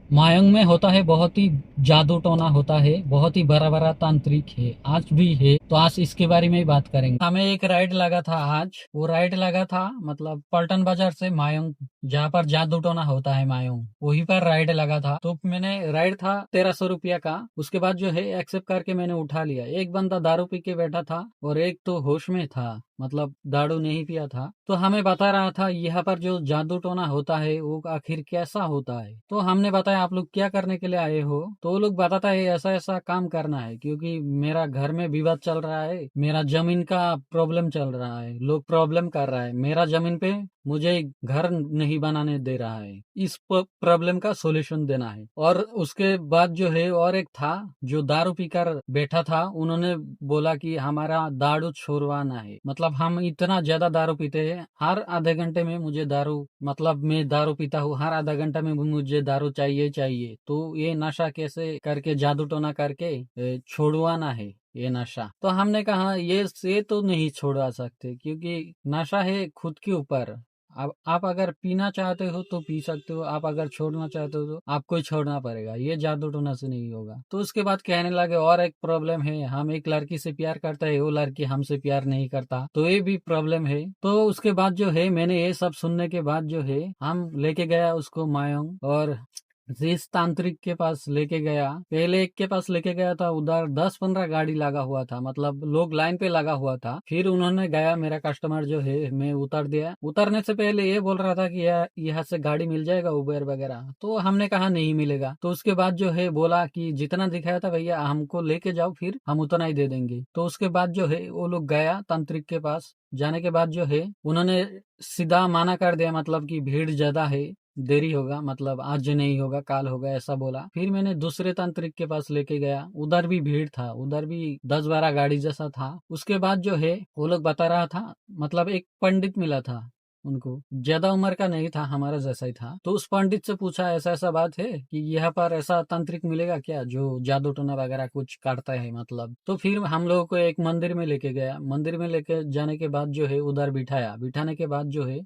मायंग में होता है बहुत ही जादू टोना होता है, बहुत ही बड़ा बड़ा तांत्रिक है, आज भी है। तो आज इसके बारे में ही बात करेंगे। हमें एक राइड लगा था आज, वो राइड लगा था मतलब पलटन बाजार से मायंग, जहाँ पर जादू टोना होता है मायंग, वहीं पर राइड लगा था। तो मैंने राइड था 1300 रुपया का। उसके बाद जो है एक्सेप्ट करके मैंने उठा लिया। एक बंदा दारू पी के बैठा था और एक तो होश में था, मतलब दारू नहीं पिया था। तो हमें बता रहा था यहाँ पर जो जादू टोना होता है वो आखिर कैसा होता है। तो हमने बताया आप लोग क्या करने के लिए आए हो। तो वो लोग बताता है ऐसा ऐसा काम करना है, क्योंकि मेरा घर में विवाद चल रहा है, मेरा जमीन का प्रॉब्लम चल रहा है, लोग प्रॉब्लम कर रहा है, मेरा जमीन पे मुझे घर नहीं बनाने दे रहा है, इस प्रॉब्लम का सॉल्यूशन देना है। और उसके बाद जो है और एक था जो दारू पीकर बैठा था, उन्होंने बोला कि हमारा दारू छुड़वाना है। मतलब हम इतना ज्यादा दारू पीते हैं, हर आधे घंटे में मुझे दारू, मतलब मैं दारू पीता हूँ, हर आधा घंटा में मुझे दारू चाहिए चाहिए। तो ये नशा कैसे करके जादू टोना करके छुड़वाना है ये नशा। तो हमने कहा ये तो नहीं छोड़वा सकते, क्योंकि नशा है खुद के ऊपर। अब आप अगर पीना चाहते हो तो पी सकते हो, आप अगर छोड़ना चाहते हो तो आपको ही छोड़ना पड़ेगा, ये जादू टोना से नहीं होगा। तो उसके बाद कहने लगे और एक प्रॉब्लम है, हम एक लड़की से प्यार करते हैं, वो लड़की हमसे प्यार नहीं करता, तो ये भी प्रॉब्लम है। तो उसके बाद जो है मैंने ये सब सुनने के बाद जो है हम लेके गया उसको मायोंग, और जिस तांत्रिक के पास लेके गया, पहले एक के पास लेके गया था, उधर 10-15 गाड़ी लगा हुआ था, मतलब लोग लाइन पे लगा हुआ था। फिर उन्होंने गया, मेरा कस्टमर जो है मैं उतर दिया। उतरने से पहले ये बोल रहा था कि यहाँ से गाड़ी मिल जाएगा उबेर वगैरह। तो हमने कहा नहीं मिलेगा। तो उसके बाद जो है बोला कि जितना दिखाया था भैया हमको लेके जाओ, फिर हम उतना ही दे देंगे। तो उसके बाद जो है वो लोग गया तांत्रिक के पास। जाने के बाद जो है उन्होंने सीधा माना कर दिया, मतलब कि भीड़ ज्यादा है, देरी होगा, मतलब आज नहीं होगा काल होगा, ऐसा बोला। फिर मैंने दूसरे तांत्रिक के पास लेके गया, उधर भी भीड़ था, उधर भी 10-12 गाड़ी जैसा था। उसके बाद जो है वो लोग बता रहा था, मतलब एक पंडित मिला था उनको, ज्यादा उम्र का नहीं था, हमारा जैसा ही था। तो उस पंडित से पूछा ऐसा ऐसा बात है कि यहाँ पर ऐसा तांत्रिक मिलेगा क्या जो जादू टोना वगैरह कुछ काटता है, मतलब। तो फिर हम लोगों को एक मंदिर में लेके गया। मंदिर में लेके जाने के बाद जो है उधर बिठाया। बिठाने के बाद जो है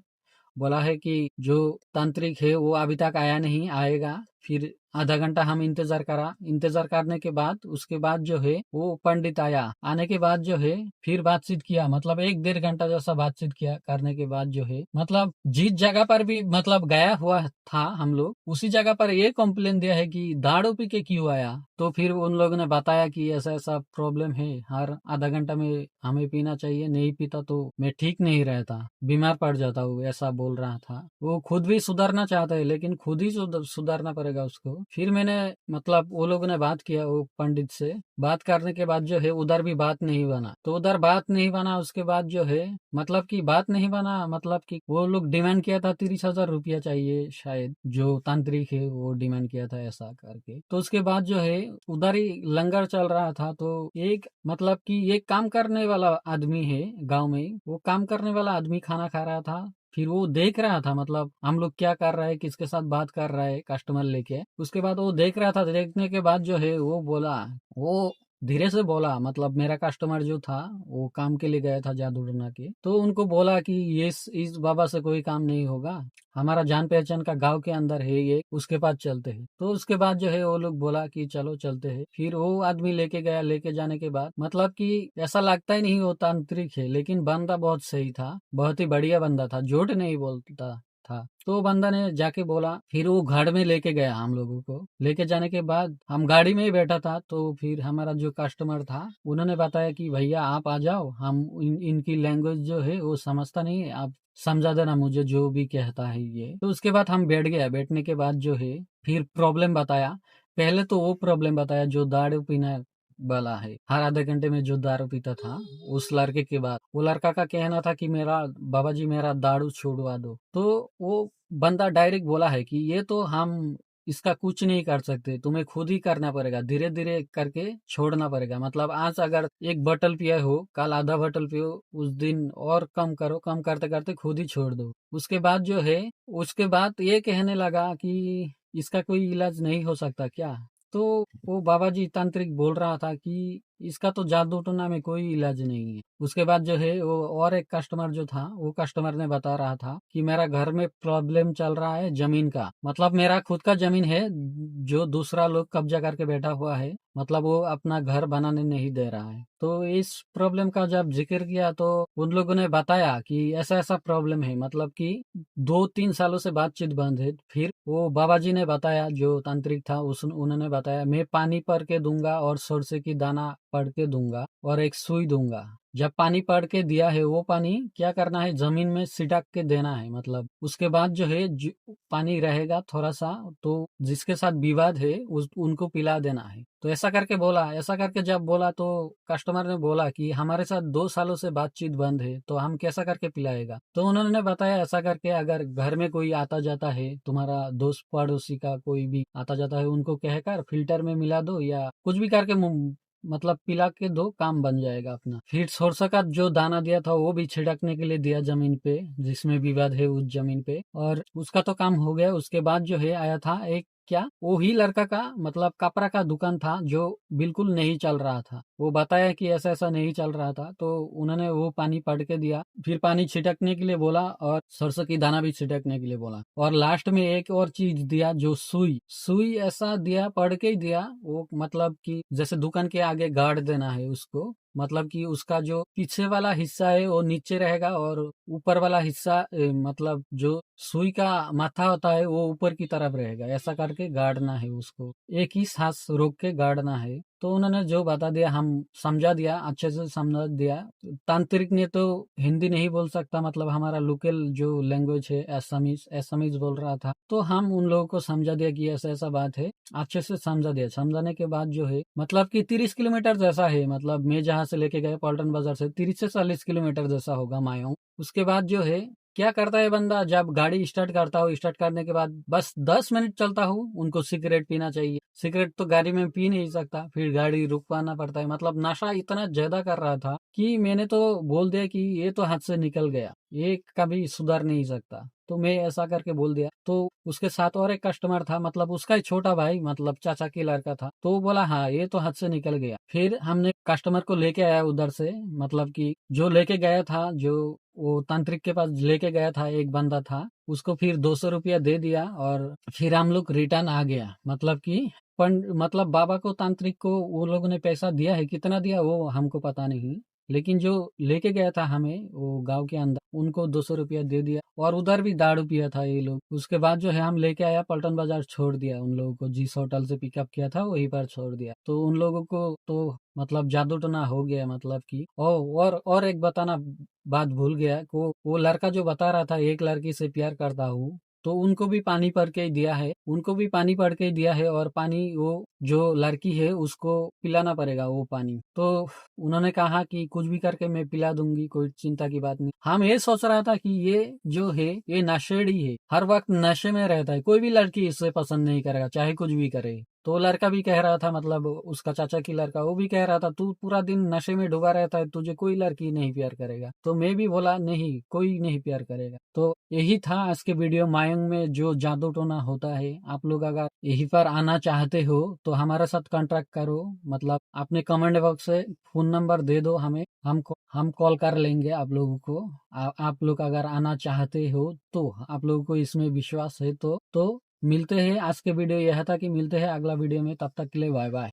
बोला है कि जो तांत्रिक है वो अभी तक आया नहीं, आएगा। फिर आधा घंटा हम इंतजार करा। इंतजार करने के बाद उसके बाद जो है वो पंडित आया। आने के बाद जो है फिर बातचीत किया, मतलब 1-1.5 घंटा जैसा बातचीत किया। करने के बाद जो है मतलब जिस जगह पर भी मतलब गया हुआ था हम लोग, उसी जगह पर ये कंप्लेन दिया है कि दारू पी के क्यों आया। तो फिर उन लोगों ने बताया कि ऐसा ऐसा प्रॉब्लम है, हर आधा घंटा में हमें पीना चाहिए, नहीं पीता तो मैं ठीक नहीं रहता, बीमार पड़ जाता हूँ, ऐसा बोल रहा था। वो खुद भी सुधरना चाहता है, लेकिन खुद ही सुधरना पड़ेगा उसको। फिर मैंने मतलब वो लोगों ने बात किया वो पंडित से। बात करने के बाद जो है उधर भी बात नहीं बना। तो उधर बात नहीं बना, उसके बाद जो है मतलब कि बात नहीं बना, मतलब कि वो लोग डिमांड किया था 30,000 रुपया चाहिए, शायद जो तांत्रिक है वो डिमांड किया था ऐसा करके। तो उसके बाद जो है उधर ही लंगर चल रहा था। तो एक मतलब कि ये काम करने वाला आदमी है गांव में ही, वो काम करने वाला आदमी खाना खा रहा था। फिर वो देख रहा था, मतलब हम लोग क्या कर रहा है, किसके साथ बात कर रहा है कस्टमर लेके। उसके बाद वो देख रहा था। देखने के बाद जो है वो बोला, वो धीरे से बोला, मतलब मेरा कस्टमर जो था वो काम के लिए गया था जादू टोना के। तो उनको बोला कि ये इस बाबा से कोई काम नहीं होगा, हमारा जान पहचान का गांव के अंदर है ये, उसके पास चलते हैं। तो उसके बाद जो है वो लोग बोला कि चलो चलते हैं। फिर वो आदमी लेके गया। लेके जाने के बाद मतलब कि ऐसा लगता ही नहीं वो तांत्रिक है, लेकिन बंदा बहुत सही था, बहुत ही बढ़िया बंदा था, झूठ नहीं बोलता था। तो बंदा ने जाके बोला। फिर वो घर में लेके गया हम लोगों को। लेके जाने के बाद हम गाड़ी में ही बैठा था। तो फिर हमारा जो कस्टमर था उन्होंने बताया कि भैया आप आ जाओ, हम इनकी लैंग्वेज जो है वो समझता नहीं है, आप समझा देना मुझे जो भी कहता है ये। तो उसके बाद हम बैठ गया। बैठने के बाद जो है फिर प्रॉब्लम बताया। पहले तो वो प्रॉब्लम बताया जो दारू पीना वाला है, हर आधे घंटे में जो दारू पीता था, उस लड़के के बाद वो लड़का का कहना था कि मेरा बाबा जी मेरा दारू छुड़वा दो। तो वो बंदा डायरेक्ट बोला है कि ये तो हम इसका कुछ नहीं कर सकते, तुम्हें खुद ही करना पड़ेगा, धीरे धीरे करके छोड़ना पड़ेगा। मतलब आज अगर एक बोतल पिए हो, कल आधा बोतल पियो, उस दिन और कम करो, कम करते करते खुद ही छोड़ दो। उसके बाद जो है उसके बाद ये कहने लगा कि इसका कोई इलाज नहीं हो सकता क्या। तो वो बाबा जी तांत्रिक बोल रहा था कि इसका तो जादू टोना में कोई इलाज नहीं है। उसके बाद जो है वो और एक कस्टमर जो था, वो कस्टमर ने बता रहा था कि मेरा घर में प्रॉब्लम चल रहा है जमीन का, मतलब मेरा खुद का जमीन है जो दूसरा लोग कब्जा करके बैठा हुआ है, मतलब वो अपना घर बनाने नहीं दे रहा है। तो इस प्रॉब्लम का जब जिक्र किया तो उन लोगों ने बताया कि ऐसा ऐसा प्रॉब्लम है, मतलब कि 2-3 सालों से बातचीत बंद है। फिर वो बाबा जी ने बताया, जो तांत्रिक था उस उन्होंने बताया, मैं पानी पढ़ के दूंगा और सरसों की दाना पढ़ के दूंगा और एक सुई दूंगा। जब पानी पढ़ के दिया है, वो पानी क्या करना है, जमीन में सिटक के देना है। मतलब उसके बाद जो है पानी रहेगा थोड़ा सा, तो जिसके साथ विवाद है उनको पिला देना है। तो ऐसा करके बोला। ऐसा करके जब बोला तो कस्टमर ने बोला कि हमारे साथ 2 सालों से बातचीत बंद है, तो हम कैसा करके पिलाएगा। तो उन्होंने बताया ऐसा करके, अगर घर में कोई आता जाता है, तुम्हारा दोस्त पड़ोसी का कोई भी आता जाता है, उनको कहकर फिल्टर में मिला दो या कुछ भी करके मतलब पिला के दो, काम बन जाएगा अपना। फिर सरसों का जो दाना दिया था वो भी छिड़कने के लिए दिया जमीन पे, जिसमें विवाद है उस जमीन पे, और उसका तो काम हो गया। उसके बाद जो है आया था एक, क्या वो ही लड़का का मतलब कपड़ा का दुकान था जो बिल्कुल नहीं चल रहा था। वो बताया कि ऐसा ऐसा नहीं चल रहा था, तो उन्होंने वो पानी पड़ के दिया, फिर पानी छिड़कने के लिए बोला और सरसों की दाना भी छिड़कने के लिए बोला, और लास्ट में एक और चीज दिया जो सुई। सुई ऐसा दिया, पड़ के ही दिया वो, मतलब कि जैसे दुकान के आगे गाड़ देना है उसको, मतलब कि उसका जो पीछे वाला हिस्सा है वो नीचे रहेगा और ऊपर वाला हिस्सा मतलब जो सुई का माथा होता है वो ऊपर की तरफ रहेगा। ऐसा करके गाड़ना है उसको, एक ही सांस रोक के गाड़ना है। तो उन्होंने जो बता दिया, हम समझा दिया, अच्छे से समझा दिया। तांत्रिक ने तो हिंदी नहीं बोल सकता, मतलब हमारा लोकल जो लैंग्वेज है एसामीज, एसामीज बोल रहा था। तो हम उन लोगों को समझा दिया कि ऐसा ऐसा बात है, अच्छे से समझा दिया। समझाने के बाद जो है, मतलब कि 30 किलोमीटर जैसा है, मतलब मैं जहाँ से लेके गए पॉल्टन बाजार से 30 से 40 किलोमीटर जैसा होगा मायो। उसके बाद जो है क्या करता है बंदा, जब गाड़ी स्टार्ट करता हो, स्टार्ट करने के बाद बस 10 मिनट चलता हूँ, उनको सिगरेट पीना चाहिए। सिगरेट तो गाड़ी में पी नहीं सकता, फिर गाड़ी रुकवाना पड़ता है। मतलब नशा इतना ज्यादा कर रहा था कि मैंने तो बोल दिया कि ये तो हाथ से निकल गया, ये कभी सुधर नहीं सकता। तो मैं ऐसा करके बोल दिया। तो उसके साथ और एक कस्टमर था, मतलब उसका ही छोटा भाई, मतलब चाचा की लड़का था। तो वो बोला हाँ ये तो हाथ से निकल गया। फिर हमने कस्टमर को लेके आया उधर से, मतलब कि जो लेके गया था, जो वो तांत्रिक के पास लेके गया था, एक बंदा था, उसको फिर 200 रुपया दे दिया और फिर हम लोग रिटर्न आ गया। मतलब कि मतलब बाबा को, तांत्रिक को वो लोगों ने पैसा दिया है, कितना दिया वो हमको पता नहीं, लेकिन जो लेके गया था हमें वो गांव के अंदर, उनको 200 रुपया दे दिया। और उधर भी दारू पिया था ये लोग। उसके बाद जो है हम लेके आया पलटन बाजार, छोड़ दिया उन लोगों को, जिस होटल से पिकअप किया था वहीं पर छोड़ दिया। तो उन लोगों को तो मतलब जादू टोना हो गया। मतलब कि और एक बताना बात भूल गया को, वो लड़का जो बता रहा था एक लड़की से प्यार करता हूँ, तो उनको भी पानी पड़ के ही दिया है, उनको भी पानी पड़ के ही दिया है, और पानी वो जो लड़की है उसको पिलाना पड़ेगा वो पानी। तो उन्होंने कहा कि कुछ भी करके मैं पिला दूंगी, कोई चिंता की बात नहीं। हम ये सोच रहा था कि ये जो है ये नशेड़ी है, हर वक्त नशे में रहता है, कोई भी लड़की इससे पसंद नहीं करेगा चाहे कुछ भी करे। तो लड़का भी कह रहा था, मतलब उसका चाचा की लड़का, वो भी कह रहा था तू पूरा दिन नशे में डूबा रहता है, तुझे कोई लड़की नहीं प्यार करेगा। तो मैं भी बोला नहीं, कोई नहीं प्यार करेगा। तो यही था आज के वीडियो, मायंग में जो जादू टोना होता है। आप लोग अगर यहीं पर आना चाहते हो तो हमारे साथ कांटेक्ट करो, मतलब अपने कमेंट बॉक्स से फोन नंबर दे दो हमें, हम कॉल कर लेंगे आप लोगों को। आप लोग अगर आना चाहते हो तो, आप लोगों को इसमें विश्वास है तो मिलते हैं। आज के वीडियो यह था कि मिलते हैं अगला वीडियो में, तब तक के लिए बाय बाय।